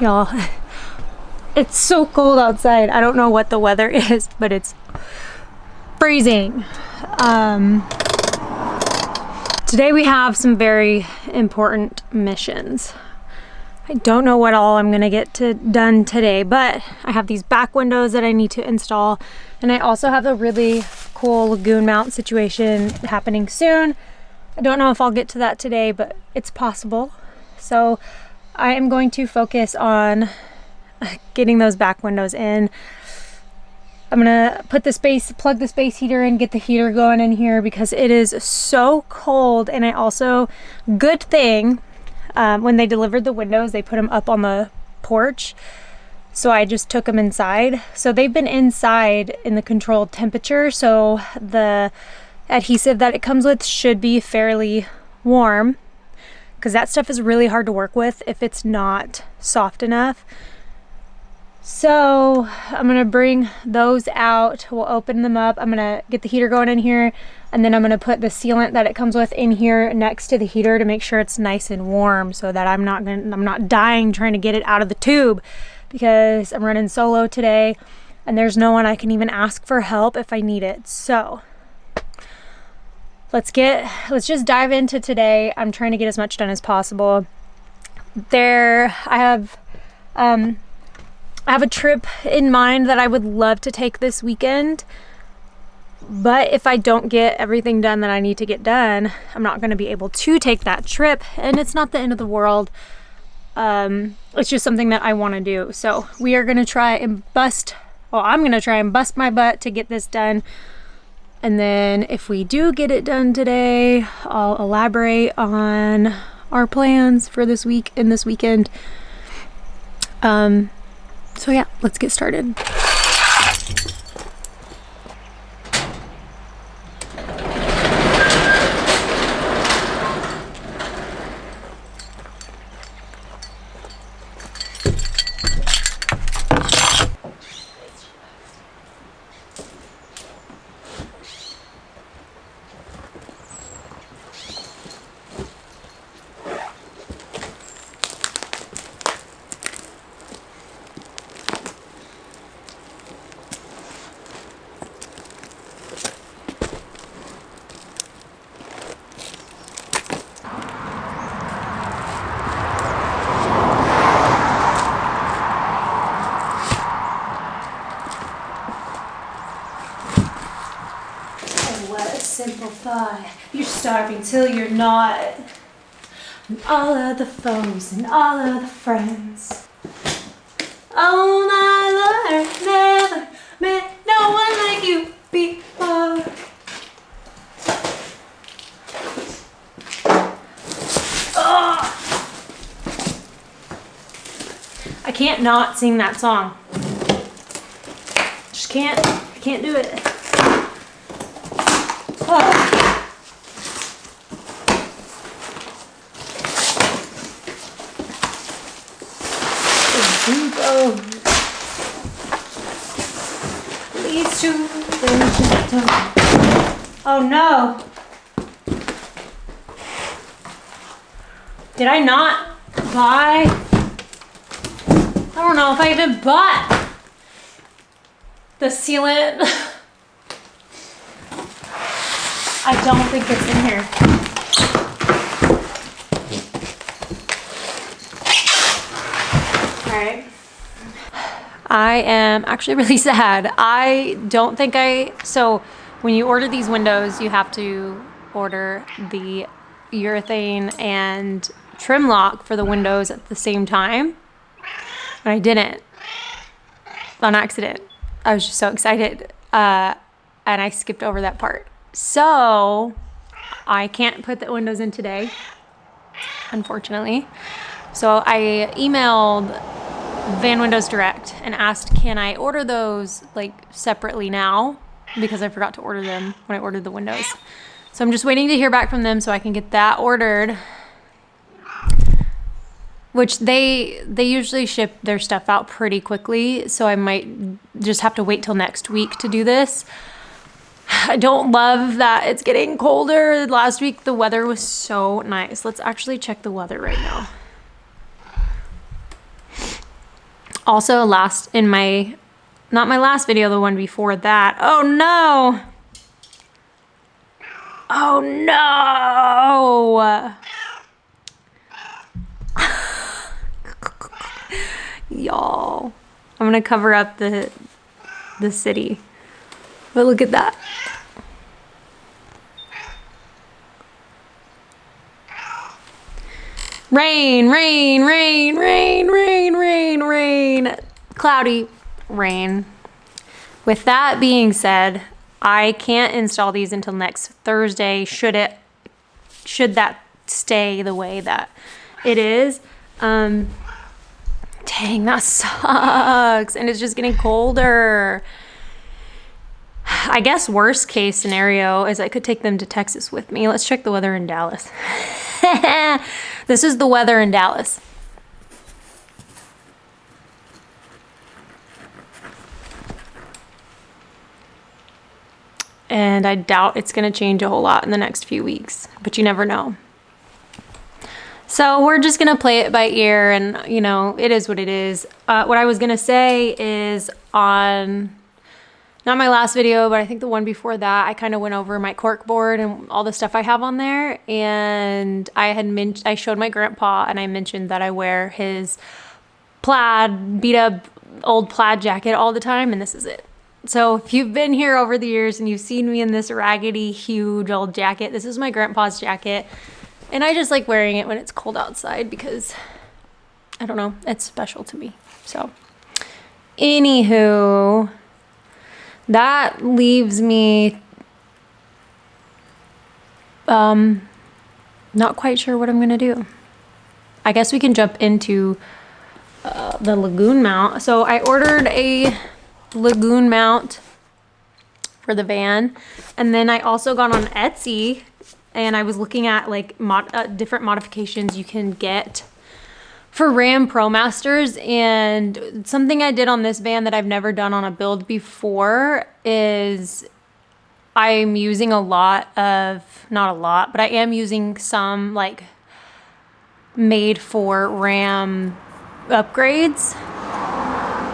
Y'all, it's so cold outside. I don't know what the weather is, but it's freezing. Today we have some very important missions. I don't know what all I'm gonna get done today, but I have these back windows that I need to install, and I also have a really cool Lagoon mount situation happening soon. I don't know if I'll get to that today, but it's possible. So I am going to focus on getting those back windows in. I'm gonna plug the space heater in, get the heater going in here because it is so cold. And I also, good thing, when they delivered the windows, they put them up on the porch. So I just took them inside. So they've been inside in the controlled temperature. So the adhesive that it comes with should be fairly warm, because that stuff is really hard to work with if it's not soft enough. So I'm gonna bring those out. We'll open them up. I'm gonna get the heater going in here, and then I'm gonna put the sealant that it comes with in here next to the heater to make sure it's nice and warm, so that I'm not dying trying to get it out of the tube, because I'm running solo today and there's no one I can even ask for help if I need it. So let's just dive into today. I'm trying to get as much done as possible. I have a trip in mind that I would love to take this weekend, but if I don't get everything done that I need to get done, I'm not going to be able to take that trip, and it's not the end of the world. It's just something that I want to do. So we are going to try and I'm going to try and bust my butt to get this done. And then if we do get it done today, I'll elaborate on our plans for this week and this weekend. So yeah, let's get started. Simple thought, you're starving till you're not. And all of the foes and all of the friends. Oh my Lord, never met no one like you before. Oh. I can't not sing that song. Just can't. I can't do it. Oh no! Did I not buy? I don't know if I even bought the sealant. I don't think it's in here. All right. I am actually really sad. I don't think so when you order these windows, you have to order the urethane and trim lock for the windows at the same time. And I didn't, on accident. I was just so excited. And I skipped over that part. So I can't put the windows in today, unfortunately. So I emailed Van Windows Direct and asked, can I order those like separately now? Because I forgot to order them when I ordered the windows. So I'm just waiting to hear back from them so I can get that ordered. Which they usually ship their stuff out pretty quickly. So I might just have to wait till next week to do this. I don't love that it's getting colder. Last week the weather was so nice. Let's actually check the weather right now. Also in my, not my last video, the one before that. Oh no. Oh no. Y'all, I'm gonna cover up the city, but look at that. Rain, rain, rain, rain, rain, rain, rain, cloudy, rain. With that being said, I can't install these until next Thursday, should that stay the way that it is. Dang, that sucks. And it's just getting colder. I guess worst case scenario is I could take them to Texas with me. Let's check the weather in Dallas. This is the weather in Dallas. And I doubt it's gonna change a whole lot in the next few weeks, but you never know. So we're just gonna play it by ear, and you know, it is what it is. What I was gonna say is on, not my last video, but I think the one before that, I kind of went over my cork board and all the stuff I have on there. And I showed my grandpa, and I mentioned that I wear his plaid, beat up old plaid jacket all the time, and this is it. So if you've been here over the years and you've seen me in this raggedy, huge old jacket, this is my grandpa's jacket. And I just like wearing it when it's cold outside because, I don't know, it's special to me. So, anywho, that leaves me not quite sure what I'm gonna do. I guess we can jump into the Lagoon mount. So I ordered a Lagoon mount for the van, and then I also got on Etsy and I was looking at like different modifications you can get for Ram ProMasters. And something I did on this van that I've never done on a build before is I'm using not a lot, but I am using some like made for Ram upgrades.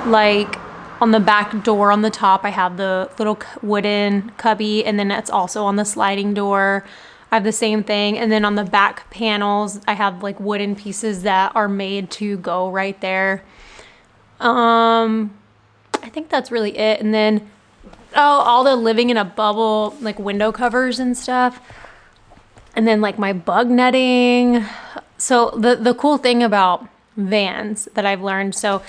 Like on the back door on the top, I have the little wooden cubby, and then that's also on the sliding door. I have the same thing. And then on the back panels, I have like wooden pieces that are made to go right there. I think that's really it. And then, all the living in a bubble, like window covers and stuff. And then like my bug netting. So the cool thing about vans that I've learned, so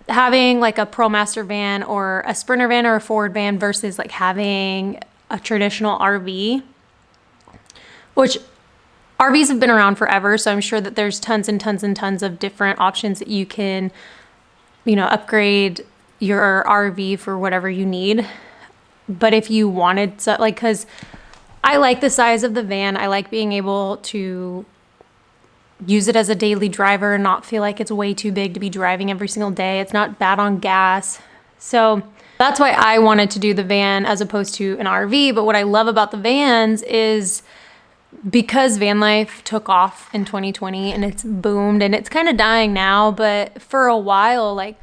having like a ProMaster van or a Sprinter van or a Ford van versus like having a traditional RV, which RVs have been around forever. So I'm sure that there's tons and tons and tons of different options that you can, you know, upgrade your RV for whatever you need. But if you wanted to, like, cause I like the size of the van. I like being able to use it as a daily driver and not feel like it's way too big to be driving every single day. It's not bad on gas. So that's why I wanted to do the van as opposed to an RV. But what I love about the vans is because van life took off in 2020 and it's boomed and it's kind of dying now, but for a while, like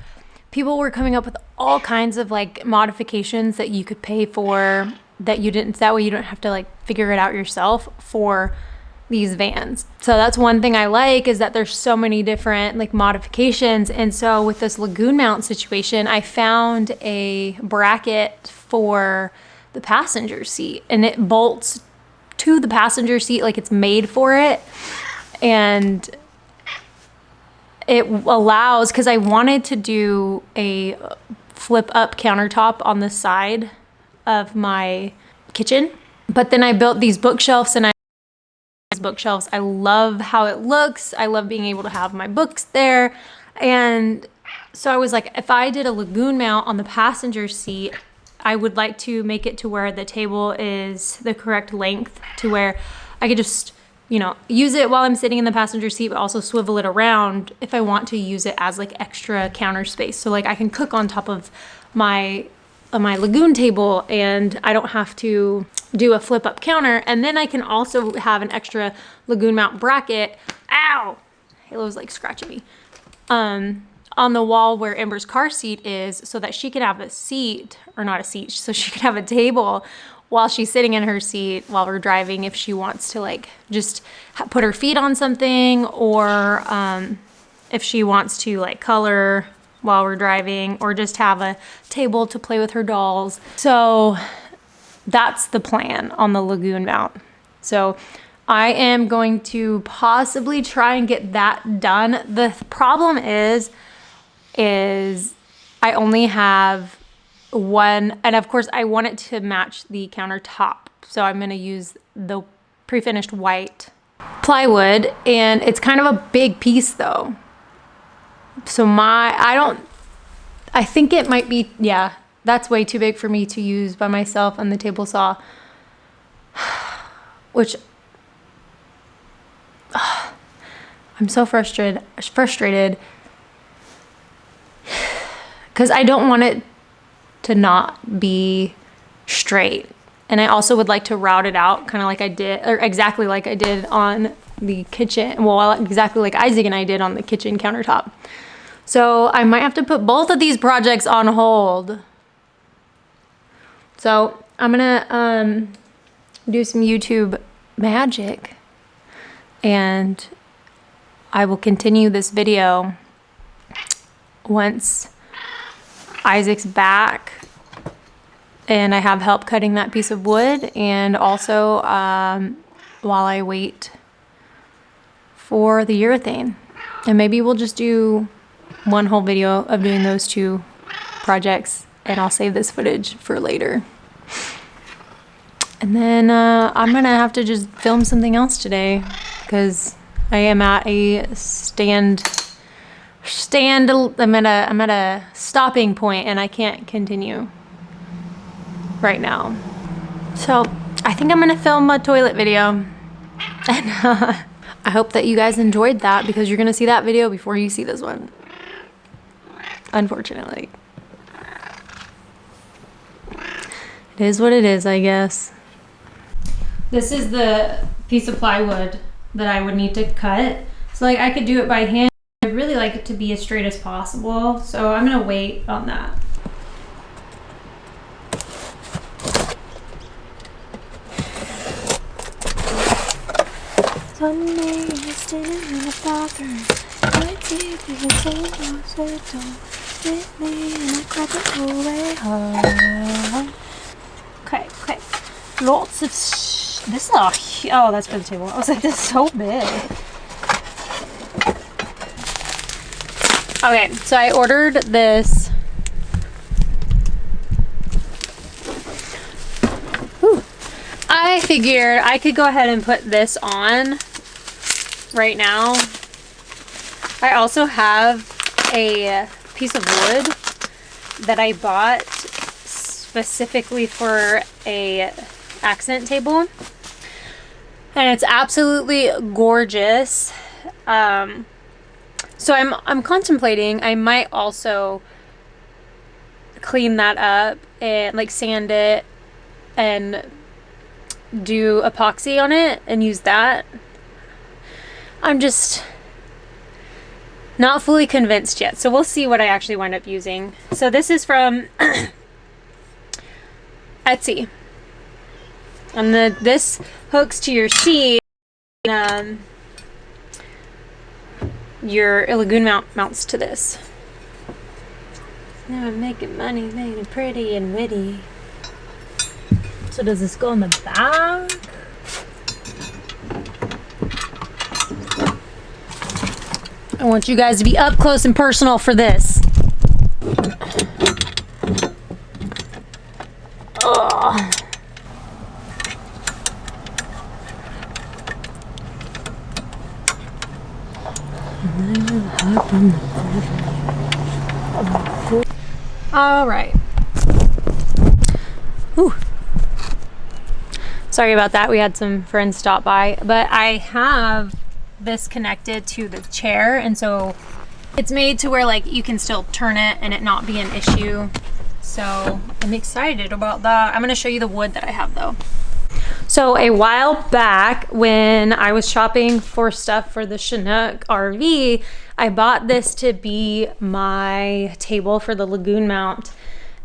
people were coming up with all kinds of like modifications that you could pay for that way you don't have to like figure it out yourself for these vans. So that's one thing I like, is that there's so many different like modifications. And so with this Lagoon mount situation, I found a bracket for the passenger seat, and it bolts to the passenger seat, like it's made for it. And it allows, because I wanted to do a flip up countertop on the side of my kitchen, but then I built these bookshelves, and bookshelves. I love how it looks. I love being able to have my books there. And so I was like, if I did a Lagoon mount on the passenger seat, I would like to make it to where the table is the correct length to where I could just, you know, use it while I'm sitting in the passenger seat, but also swivel it around if I want to use it as like extra counter space. So like I can cook on top of my Lagoon table, and I don't have to do a flip up counter. And then I can also have an extra Lagoon mount bracket. Ow! Halo's like scratching me. On on the wall where Ember's car seat is so that she can have a seat, or not a seat, so she can have a table while she's sitting in her seat while we're driving if she wants to like just put her feet on something, or if she wants to like color while we're driving, or just have a table to play with her dolls. So that's the plan on the Lagoon mount. So I am going to possibly try and get that done. The problem is I only have one, and of course I want it to match the countertop. So I'm gonna use the pre-finished white plywood, and it's kind of a big piece though. So I think it might be, yeah, that's way too big for me to use by myself on the table saw, which I'm so frustrated because I don't want it to not be straight. And I also would like to route it out kind of like I did, or exactly like I did on the kitchen. Well, exactly like Isaac and I did on the kitchen countertop. So I might have to put both of these projects on hold. So I'm gonna do some YouTube magic, and I will continue this video once Isaac's back and I have help cutting that piece of wood, and also while I wait for the urethane. And maybe we'll just do one whole video of doing those two projects, and I'll save this footage for later. And then I'm gonna have to just film something else today because I am at a I'm at a stopping point and I can't continue right now. So I think I'm gonna film a toilet video, and I hope that you guys enjoyed that, because you're gonna see that video before you see this one, unfortunately. It is what it is, I guess. This is the piece of plywood that I would need to cut. So like I could do it by hand. I'd really like it to be as straight as possible. So I'm gonna wait on that. Sunday, you're sitting in the bathroom. My teeth is so close, it don't fit me, and I cried the whole way home. Okay. Lots of this is oh, that's for the table. I was like, this is so big. Okay, so I ordered this. Whew. I figured I could go ahead and put this on right now. I also have a piece of wood that I bought specifically for a accent table, and it's absolutely gorgeous. So I'm contemplating I might also clean that up and like sand it and do epoxy on it and use that. I'm just not fully convinced yet, so we'll see what I actually wind up using. So this is from Etsy, and this hooks to your seat. Your Lagoon mounts to this. Now I'm making money, making it pretty and witty. So does this go in the back? I want you guys to be up close and personal for this. Ugh. All right. Whew. Sorry about that. We had some friends stop by, but I have this connected to the chair, and so it's made to where like you can still turn it and it not be an issue. So I'm excited about that. I'm going to show you the wood that I have though. So a while back when I was shopping for stuff for the Chinook RV, I bought this to be my table for the Lagoon mount,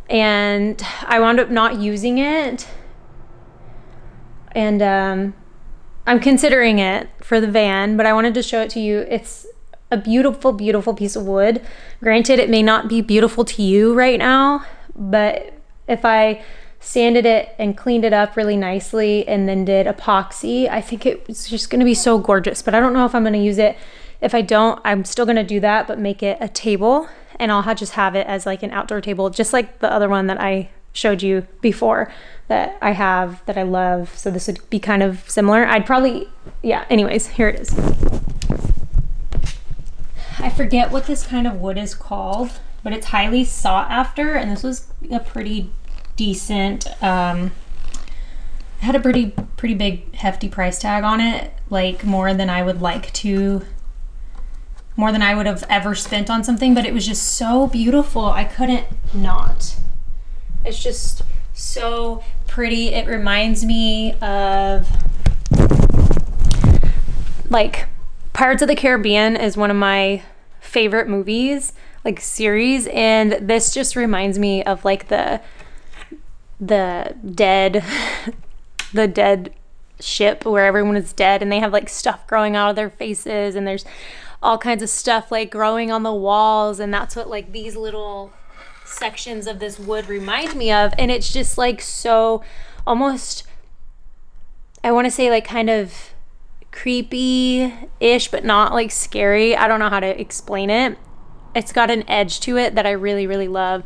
and I wound up not using it. And I'm considering it for the van, but I wanted to show it to you. It's a beautiful, beautiful piece of wood. Granted, it may not be beautiful to you right now, but if I sanded it and cleaned it up really nicely and then did epoxy, I think it's just going to be so gorgeous. But I don't know if I'm going to use it. If I don't, I'm still going to do that, but make it a table, and I'll just have it as like an outdoor table, just like the other one that I showed you before that I have that I love. So this would be kind of similar. I'd probably, yeah, anyways, here it is. I forget what this kind of wood is called, but it's highly sought after, and this was a pretty decent, had a pretty big hefty price tag on it, like more than I would have ever spent on something, but it was just so beautiful. I couldn't not. It's just so pretty. It reminds me of like Pirates of the Caribbean is one of my favorite movies, like series, and this just reminds me of like the dead ship where everyone is dead and they have like stuff growing out of their faces, and there's all kinds of stuff like growing on the walls, and that's what like these little sections of this wood remind me of. And it's just like so almost, I want to say like kind of creepy-ish, but not like scary. I don't know how to explain it. It's got an edge to it that I really, really love.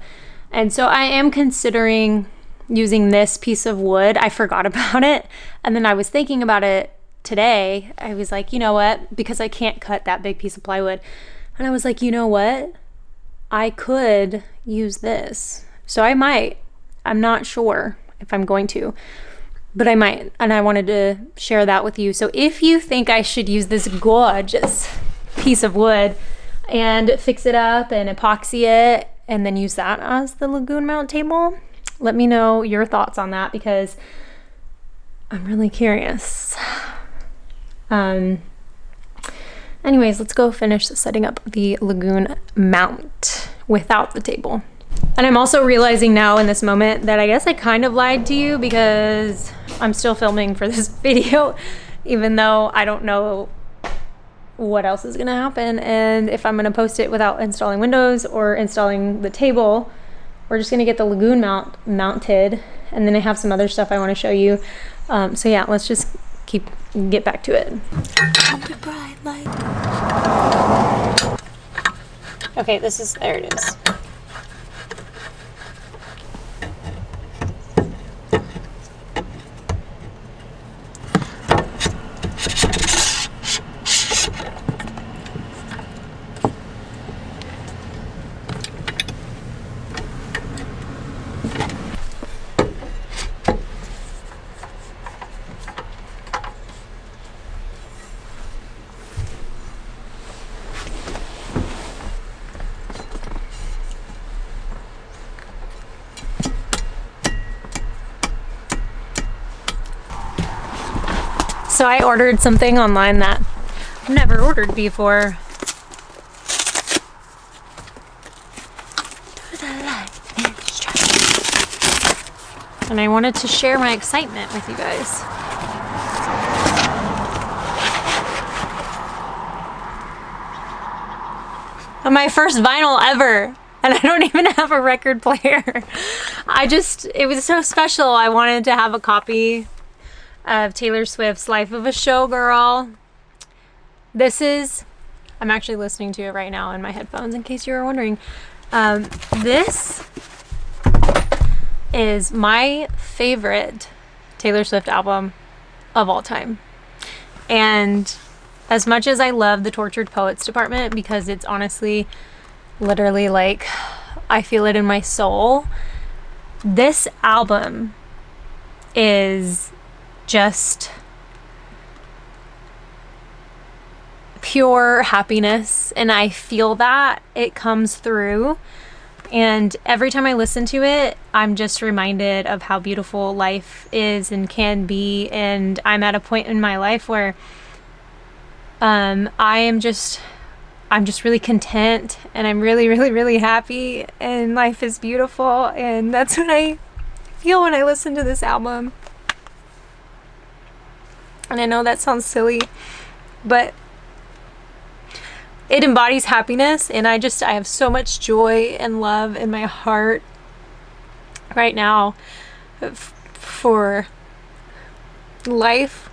And so I am considering using this piece of wood. I forgot about it, and then I was thinking about it today. I was like, you know what, because I can't cut that big piece of plywood, and I was like, you know what, I could use this. So I might. I'm not sure if I'm going to, but I might, and I wanted to share that with you. So if you think I should use this gorgeous piece of wood and fix it up and epoxy it and then use that as the Lagoon mount table, let me know your thoughts on that, because I'm really curious. Anyways, let's go finish setting up the Lagoon mount without the table. And I'm also realizing now in this moment that I guess I kind of lied to you, because I'm still filming for this video, even though I don't know what else is gonna happen and if I'm gonna post it without installing windows or installing the table. We're just gonna get the Lagoon mounted, and then I have some other stuff I want to show you. So yeah, let's just get back to it. Okay, there it is. So I ordered something online that I've never ordered before. And I wanted to share my excitement with you guys. My first vinyl ever, and I don't even have a record player. It was so special. I wanted to have a copy of Taylor Swift's Life of a Showgirl. I'm actually listening to it right now in my headphones, in case you were wondering. This is my favorite Taylor Swift album of all time. And as much as I love the Tortured Poets department, because it's honestly, literally like, I feel it in my soul, this album is just pure happiness, and I feel that it comes through. And every time I listen to it, I'm just reminded of how beautiful life is and can be. And I'm at a point in my life where I'm just really content, and I'm really, really, really happy, and life is beautiful. And that's what I feel when I listen to this album. And I know that sounds silly, but it embodies happiness, and I have so much joy and love in my heart right now for life.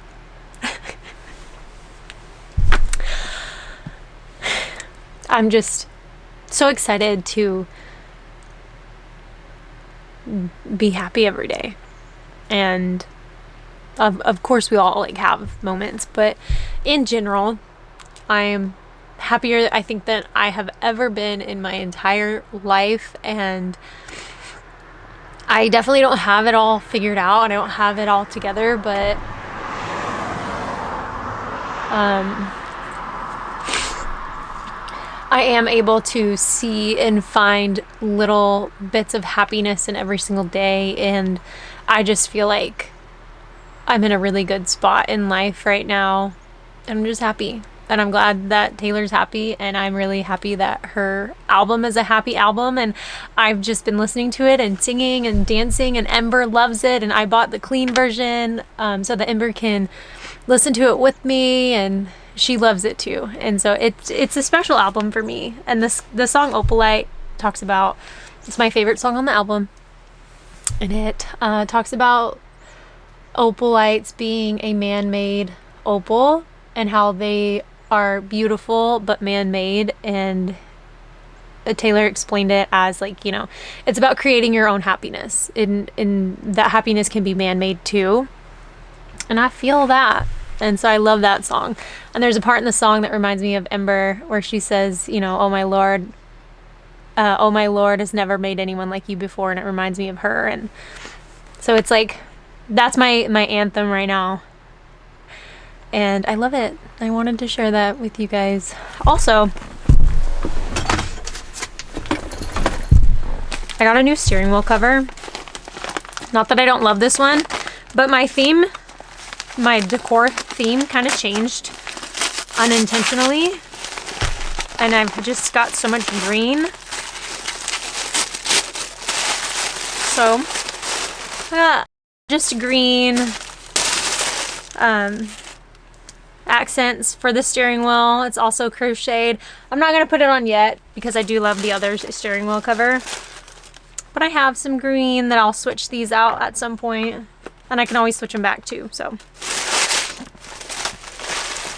I'm just so excited to be happy every day. And of course we all like have moments, but in general, I am happier, I think, than I have ever been in my entire life. And I definitely don't have it all figured out, and I don't have it all together, but I am able to see and find little bits of happiness in every single day, and I just feel like I'm in a really good spot in life right now. I'm just happy, and I'm glad that Taylor's happy, and I'm really happy that her album is a happy album, and I've just been listening to it and singing and dancing, and Ember loves it, and I bought the clean version so that Ember can listen to it with me, and she loves it too. And so it's a special album for me. And the song Opalite talks about, it's my favorite song on the album, and it talks about opalites being a man-made opal and how they are beautiful but man-made. And Taylor explained it as like, you know, it's about creating your own happiness, and that happiness can be man-made too. And I feel that. And so I love that song. And there's a part in the song that reminds me of Ember where she says, you know, oh my Lord has never made anyone like you before. And it reminds me of her. And so it's like, that's my anthem right now. And I love it. I wanted to share that with you guys. Also, I got a new steering wheel cover. Not that I don't love this one, but my decor theme kind of changed unintentionally, and I've just got so much green. So just green accents for the steering wheel. It's also crocheted. I'm not gonna put it on yet because I do love the other steering wheel cover, but I have some green that I'll switch these out at some point, and I can always switch them back too. So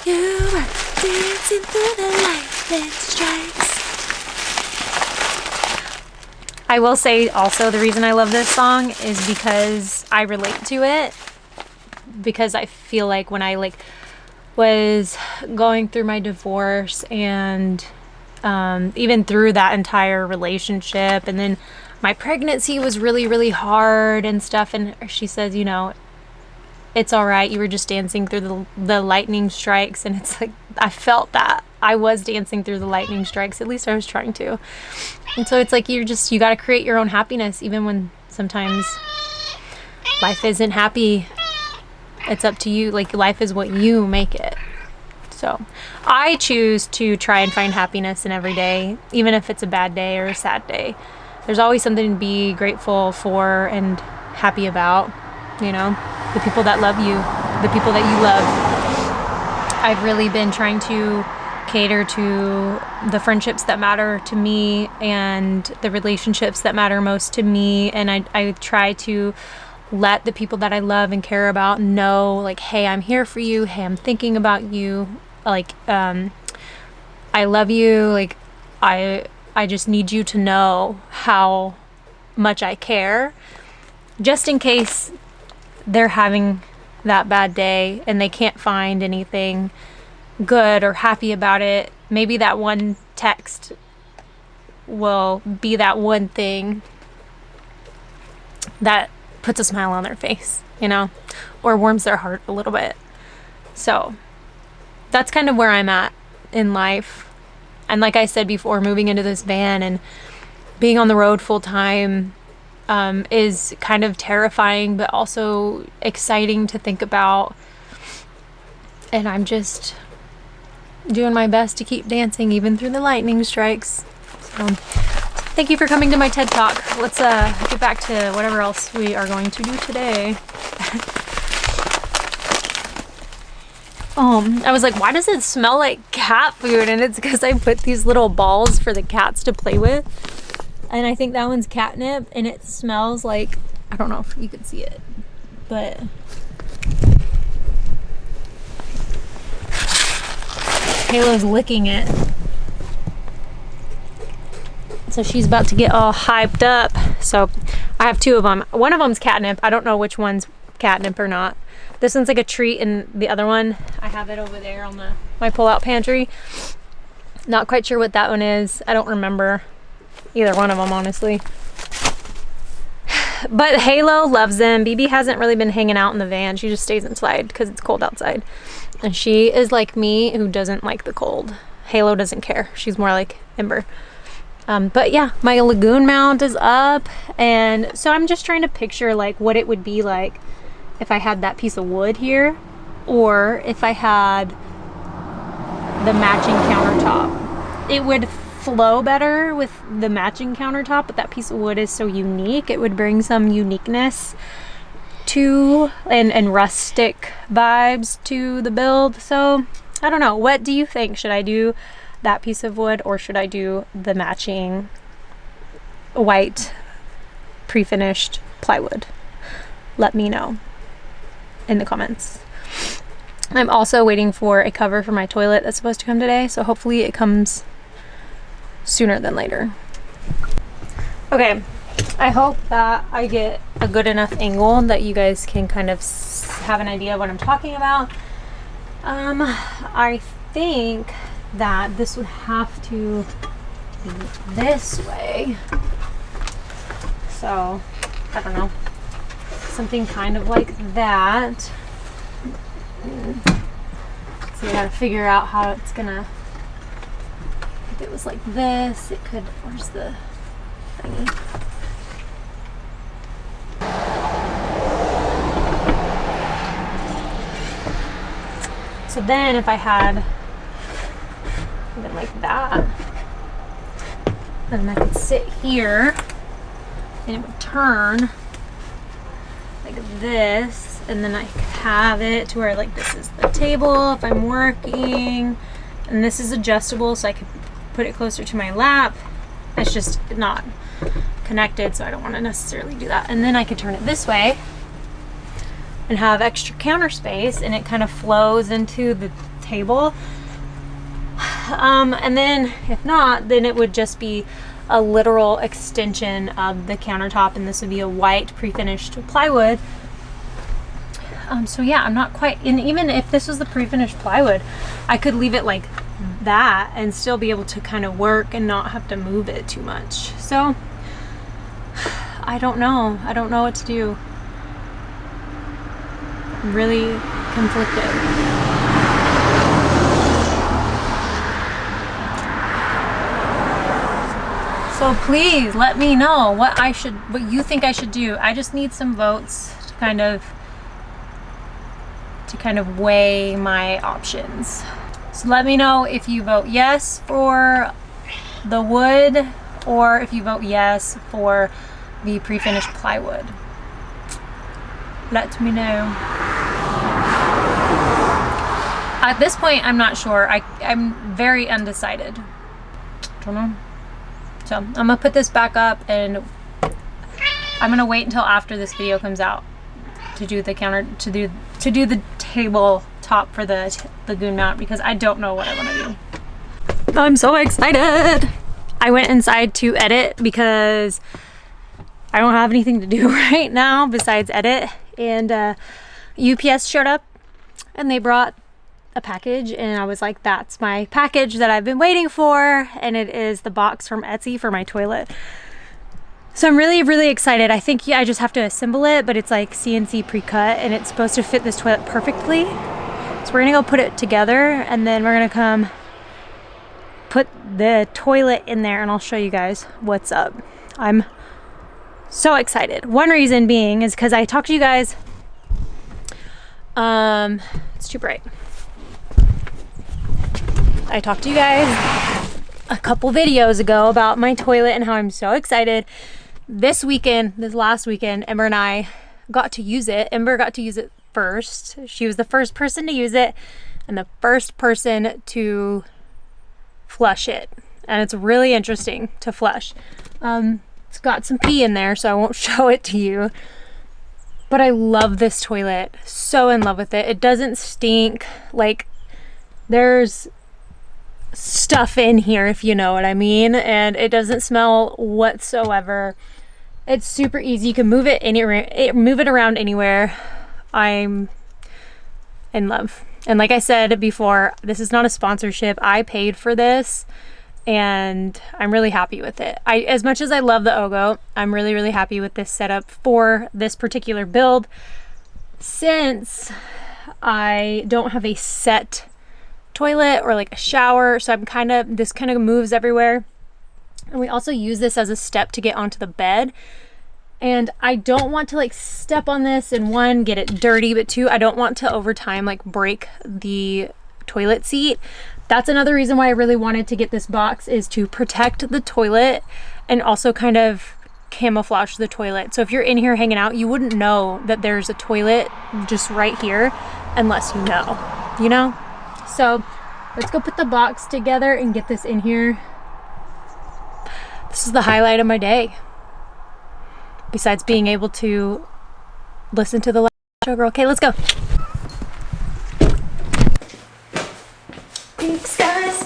you are dancing through the lightning strikes. I will say also the reason I love this song is because I relate to it, because I feel like when I was going through my divorce, and even through that entire relationship, and then my pregnancy was really, really hard and stuff, and she says, you know, it's all right, you were just dancing through the lightning strikes. And it's like, I felt that I was dancing through the lightning strikes. At least I was trying to. And so it's like, you got to create your own happiness, even when sometimes life isn't happy. It's up to you. Like, life is what you make it. So I choose to try and find happiness in every day, even if it's a bad day or a sad day. There's always something to be grateful for and happy about, you know, the people that love you, the people that you love. I've really been trying to cater to the friendships that matter to me and the relationships that matter most to me. And I try to let the people that I love and care about know, like, hey, I'm here for you. Hey, I'm thinking about you. Like, I love you. Like, I just need you to know how much I care, just in case they're having that bad day and they can't find anything good or happy about it. Maybe that one text will be that one thing that puts a smile on their face, you know, or warms their heart a little bit. So that's kind of where I'm at in life. And like I said before, moving into this van and being on the road full time is kind of terrifying, but also exciting to think about. And I'm just doing my best to keep dancing even through the lightning strikes. So thank you for coming to my TED Talk. Let's get back to whatever else we are going to do today. I was like, why does it smell like cat food? And it's because I put these little balls for the cats to play with. And I think that one's catnip, and it smells like, I don't know if you can see it, but Halo's licking it. So she's about to get all hyped up. So I have two of them. One of them's catnip. I don't know which one's catnip or not. This one's like a treat, and the other one, I have it over there on my pull-out pantry. Not quite sure what that one is. I don't remember either one of them, honestly. But Halo loves them. BB hasn't really been hanging out in the van. She just stays inside because it's cold outside. And she is like me, who doesn't like the cold. Halo doesn't care. She's more like Ember. But yeah, my Lagoon mount is up. And so I'm just trying to picture like what it would be like if I had that piece of wood here, or if I had the matching countertop. It would flow better with the matching countertop, but that piece of wood is so unique. It would bring some uniqueness to and rustic vibes to the build. So I don't know, what do you think? Should I do that piece of wood, or should I do the matching white pre-finished plywood? Let me know in the comments. I'm also waiting for a cover for my toilet that's supposed to come today, so hopefully it comes sooner than later. Okay, I hope that I get a good enough angle that you guys can kind of have an idea of what I'm talking about. I think that this would have to be this way. So, I don't know. Something kind of like that. So I gotta figure out how it's gonna, if it was like this, it could, where's the thingy? So then if I had something like that, then I could sit here and it would turn like this, and then I could have it to where like this is the table if I'm working, and this is adjustable so I could put it closer to my lap. It's just not connected, so I don't want to necessarily do that. And then I could turn it this way and have extra counter space, and it kind of flows into the table. And then if not, then it would just be a literal extension of the countertop, and this would be a white pre-finished plywood. So yeah, I'm not quite, and even if this was the pre-finished plywood, I could leave it like that and still be able to kind of work and not have to move it too much. So I don't know what to do. I'm really conflicted. So please let me know what you think I should do. I just need some votes to kind of weigh my options. So let me know if you vote yes for the wood, or if you vote yes for the pre-finished plywood. Let me know. At this point, I'm not sure. I'm very undecided. Don't know. So I'm gonna put this back up, and I'm gonna wait until after this video comes out to do the the table top for the Lagoon mount, because I don't know what I want to do. I'm so excited. I went inside to edit because I don't have anything to do right now besides edit, and UPS showed up and they brought a package, and I was like, that's my package that I've been waiting for, and it is the box from Etsy for my toilet. So I'm really excited. I think I just have to assemble it, but it's like CNC pre-cut, and it's supposed to fit this toilet perfectly. So we're gonna go put it together, and then we're gonna come put the toilet in there and I'll show you guys what's up. I'm so excited. One reason being is because I talked to you guys, it's too bright. I talked to you guys a couple videos ago about my toilet and how I'm so excited. This last weekend, Ember and I got to use it. Ember got to use it first. She was the first person to use it and the first person to flush it. And it's really interesting to flush. It's got some pee in there, so I won't show it to you. But I love this toilet. So in love with it. It doesn't stink. Like, there's stuff in here, if you know what I mean, and it doesn't smell whatsoever. It's super easy. You can move it around anywhere. I'm in love. And like I said before, this is not a sponsorship. I paid for this and I'm really happy with it. As much as I love the Ogo, I'm really, really happy with this setup for this particular build, since I don't have a set toilet or like a shower, so this kind of moves everywhere. And we also use this as a step to get onto the bed, and I don't want to like step on this and one, get it dirty, but two, I don't want to over time like break the toilet seat. That's another reason why I really wanted to get this box, is to protect the toilet and also kind of camouflage the toilet. So if you're in here hanging out, you wouldn't know that there's a toilet just right here unless you know? So let's go put the box together and get this in here. This is the highlight of my day, besides being able to listen to the show girl. Okay, let's go. Big skies.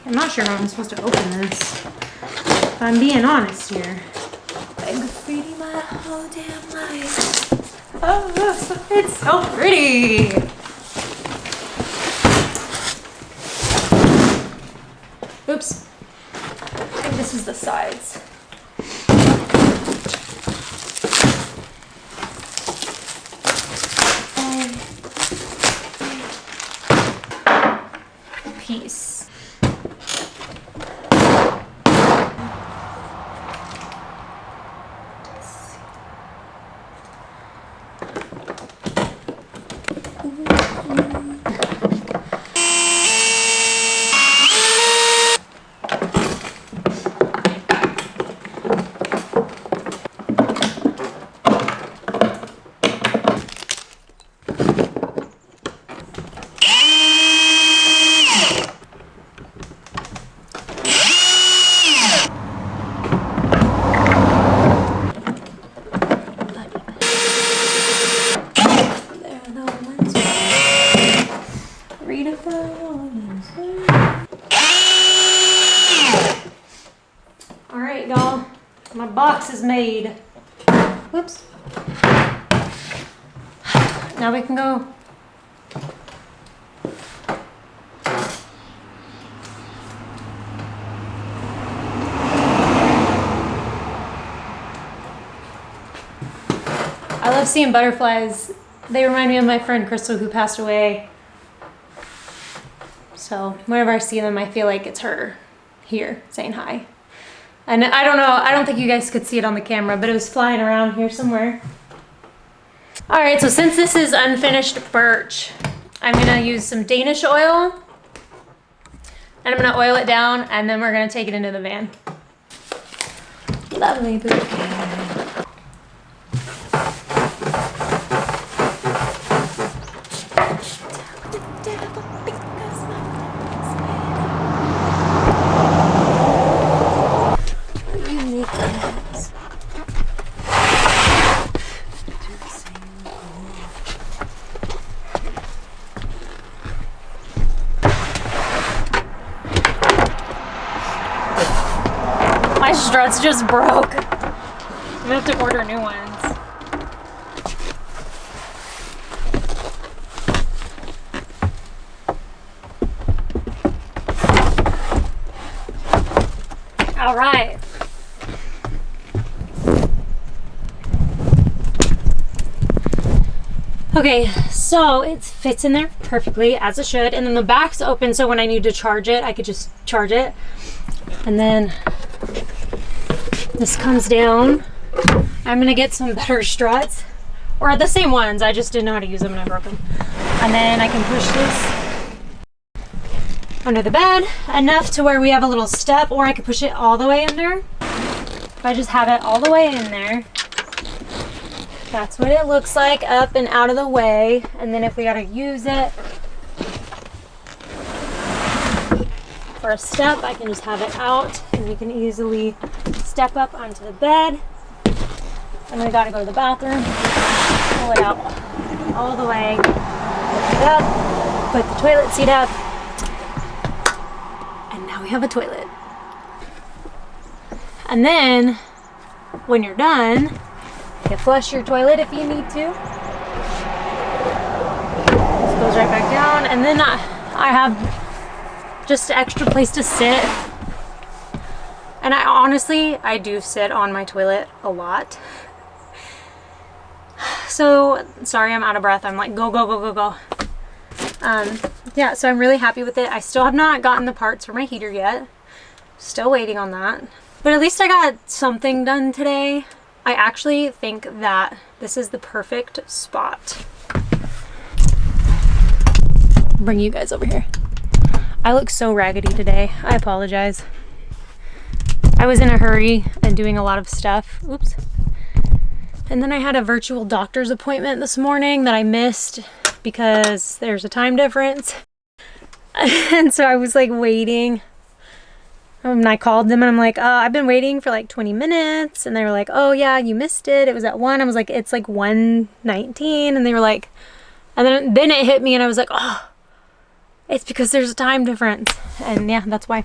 I'm not sure how I'm supposed to open this, if I'm being honest here. Big graffiti my whole damn life. Oh, it's so pretty. Oops. I think this is the sides. Piece. Alright, y'all. My box is made. Whoops. Now we can go. I love seeing butterflies. They remind me of my friend Crystal, who passed away. So whenever I see them, I feel like it's her here saying hi. And I don't know, I don't think you guys could see it on the camera, but it was flying around here somewhere. All right, so since this is unfinished birch, I'm gonna use some Danish oil, and I'm gonna oil it down, and then we're gonna take it into the van. Lovely bouquet. My struts just broke. I'm gonna have to order new ones. All right. Okay, So it fits in there perfectly, as it should. And then the back's open, so when I need to charge it, I could just charge it. And then this comes down. I'm gonna get some better struts, or the same ones, I just didn't know how to use them and I broke them. And then I can push this under the bed enough to where we have a little step, or I could push it all the way under. If I just have it all the way in there, that's what it looks like, up and out of the way. And then if we gotta use it for a step, I can just have it out and you can easily step up onto the bed. And we gotta go to the bathroom, pull it out all the way, lift it up, put the toilet seat up, and now we have a toilet. And then when you're done, you can flush your toilet if you need to. This goes right back down, and then I have just an extra place to sit. And I do sit on my toilet a lot. So, sorry, I'm out of breath. I'm like, go, go, go, go, go. Yeah, so I'm really happy with it. I still have not gotten the parts for my heater yet. Still waiting on that. But at least I got something done today. I actually think that this is the perfect spot. Bring you guys over here. I look so raggedy today. I apologize. I was in a hurry and doing a lot of stuff. Oops. And then I had a virtual doctor's appointment this morning that I missed because there's a time difference. And so I was like waiting. And I called them and I'm like, I've been waiting for like 20 minutes. And they were like, oh yeah, you missed it. It was at 1. I was like, it's like 1:19. And they were like, and then it hit me and I was like, oh, it's because there's a time difference. And yeah, that's why.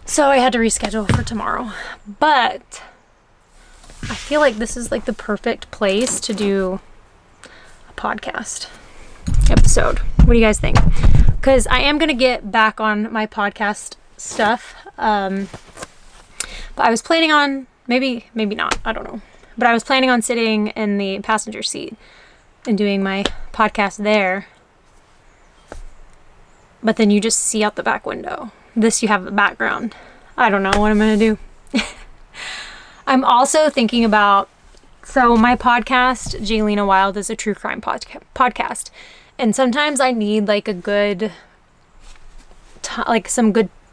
So I had to reschedule for tomorrow. But I feel like this is like the perfect place to do a podcast episode. What do you guys think? Because I am going to get back on my podcast stuff. But I was planning on, maybe not, I don't know. But I was planning on sitting in the passenger seat and doing my podcast there. But then you just see out the back window. This you have the background. I don't know what I'm going to do. I'm also thinking about, so my podcast, Jaylena Wild, is a true crime podcast. And sometimes I need like a good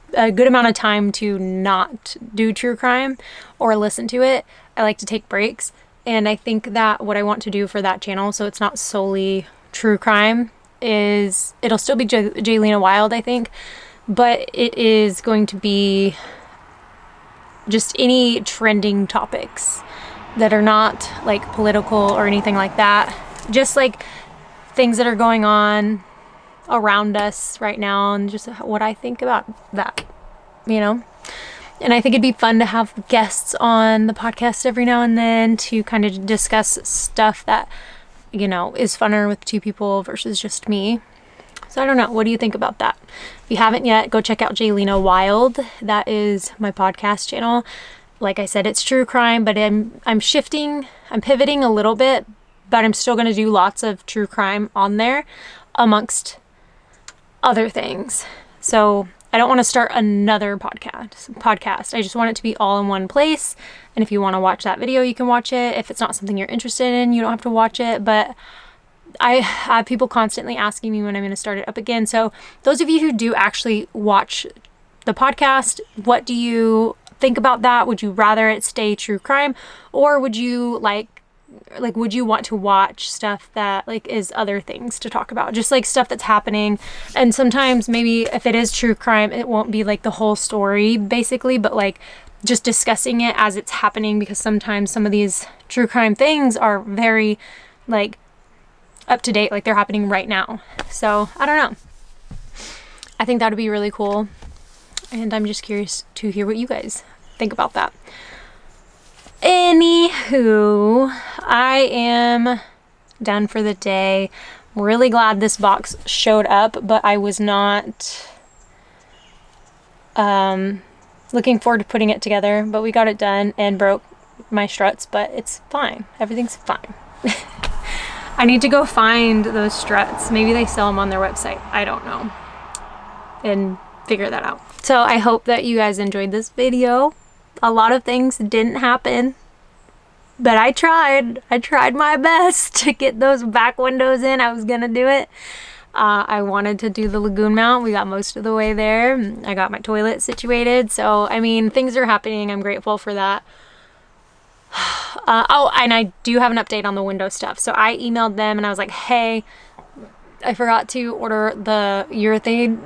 amount of time to not do true crime or listen to it. I like to take breaks. And I think that what I want to do for that channel, so it's not solely true crime, is it'll still be Jaylena Wild, I think. But it is going to be just any trending topics that are not like political or anything like that. Just like things that are going on around us right now and just what I think about that, you know? And I think it'd be fun to have guests on the podcast every now and then to kind of discuss stuff that, you know, is funner with two people versus just me. So I don't know. What do you think about that? If you haven't yet, go check out Jaylena Wild. That is my podcast channel. Like I said, it's true crime, but I'm pivoting a little bit, but I'm still going to do lots of true crime on there amongst other things. So I don't want to start another podcast. I just want it to be all in one place. And if you want to watch that video, you can watch it. If it's not something you're interested in, you don't have to watch it. But I have people constantly asking me when I'm going to start it up again. So those of you who do actually watch the podcast, what do you think about that? Would you rather it stay true crime, or would you would you want to watch stuff that like is other things to talk about, just like stuff that's happening? And sometimes maybe if it is true crime, it won't be like the whole story basically, but like just discussing it as it's happening, because sometimes some of these true crime things are very like up to date, like they're happening right now. So I don't know. I think that would be really cool. And I'm just curious to hear what you guys think about that. Anywho, I am done for the day. I'm really glad this box showed up, but I was not looking forward to putting it together. But we got it done and broke my struts, but it's fine. Everything's fine. I need to go find those struts. Maybe they sell them on their website. I don't know. And figure that out. So I hope that you guys enjoyed this video. A lot of things didn't happen, but I tried my best to get those back windows in. I was gonna do it. I wanted to do the Lagoon mount. We got most of the way there. I got my toilet situated. So, I mean, things are happening. I'm grateful for that. Oh, and I do have an update on the window stuff. So I emailed them and I was like, hey, I forgot to order the urethane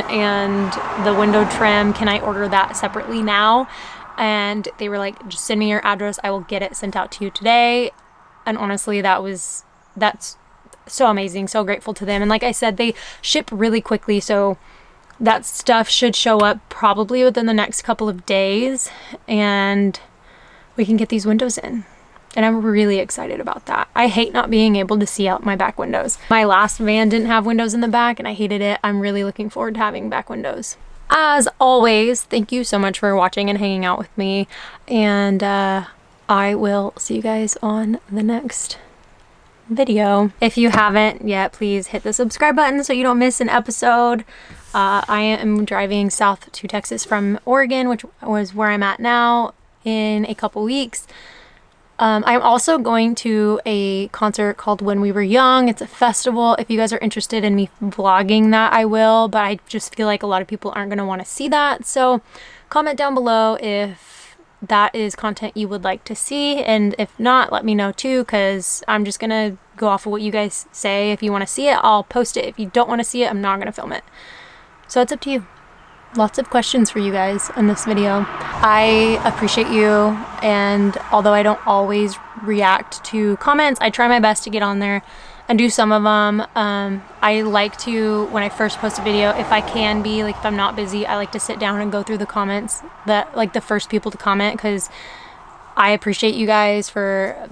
and the window trim. Can I order that separately now? And they were like, just send me your address. I will get it sent out to you today. And honestly, that's so amazing. So grateful to them. And like I said, they ship really quickly. So that stuff should show up probably within the next couple of days. And we can get these windows in. And I'm really excited about that. I hate not being able to see out my back windows. My last van didn't have windows in the back and I hated it. I'm really looking forward to having back windows. As always, thank you so much for watching and hanging out with me. And I will see you guys on the next video. If you haven't yet, please hit the subscribe button so you don't miss an episode. I am driving south to Texas from Oregon, which was where I'm at now, in a couple weeks. I'm also going to a concert called When We Were Young. It's a festival. If you guys are interested in me vlogging that, I will, but I just feel like a lot of people aren't going to want to see that. So comment down below if that is content you would like to see, and if not, let me know too, because I'm just going to go off of what you guys say. If you want to see it, I'll post it. If you don't want to see it, I'm not going to film it. So it's up to you. Lots of questions for you guys in this video. I appreciate you, and although I don't always react to comments, I try my best to get on there and do some of them. I like to, when I first post a video, if I can be, like if I'm not busy, I like to sit down and go through the comments, that like the first people to comment, because I appreciate you guys for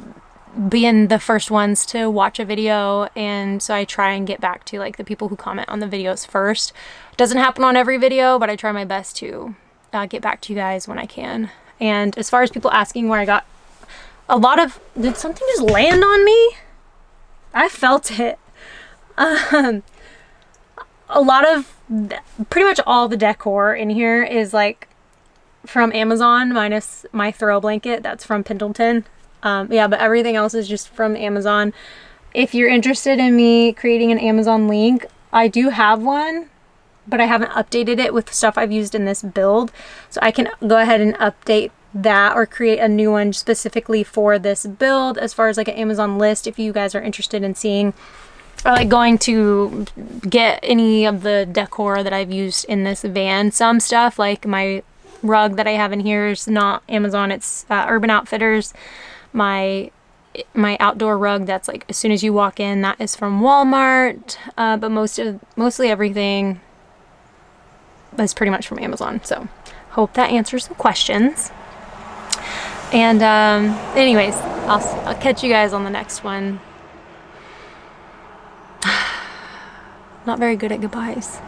being the first ones to watch a video, and so I try and get back to like the people who comment on the videos first. Doesn't happen on every video, but I try my best to get back to you guys when I can. And as far as people asking where I got a lot of, did something just land on me? I felt it. A lot of, pretty much all the decor in here is like from Amazon, minus my throw blanket that's from Pendleton. Yeah, but everything else is just from Amazon. If you're interested in me creating an Amazon link, I do have one, but I haven't updated it with stuff I've used in this build. So I can go ahead and update that or create a new one specifically for this build, as far as like an Amazon list, if you guys are interested in seeing or like going to get any of the decor that I've used in this van. Some stuff like my rug that I have in here is not Amazon, it's Urban Outfitters. My outdoor rug that's like as soon as you walk in, that is from Walmart, but mostly everything is pretty much from Amazon. So hope that answers the questions. And anyways, I'll catch you guys on the next one. Not very good at goodbyes.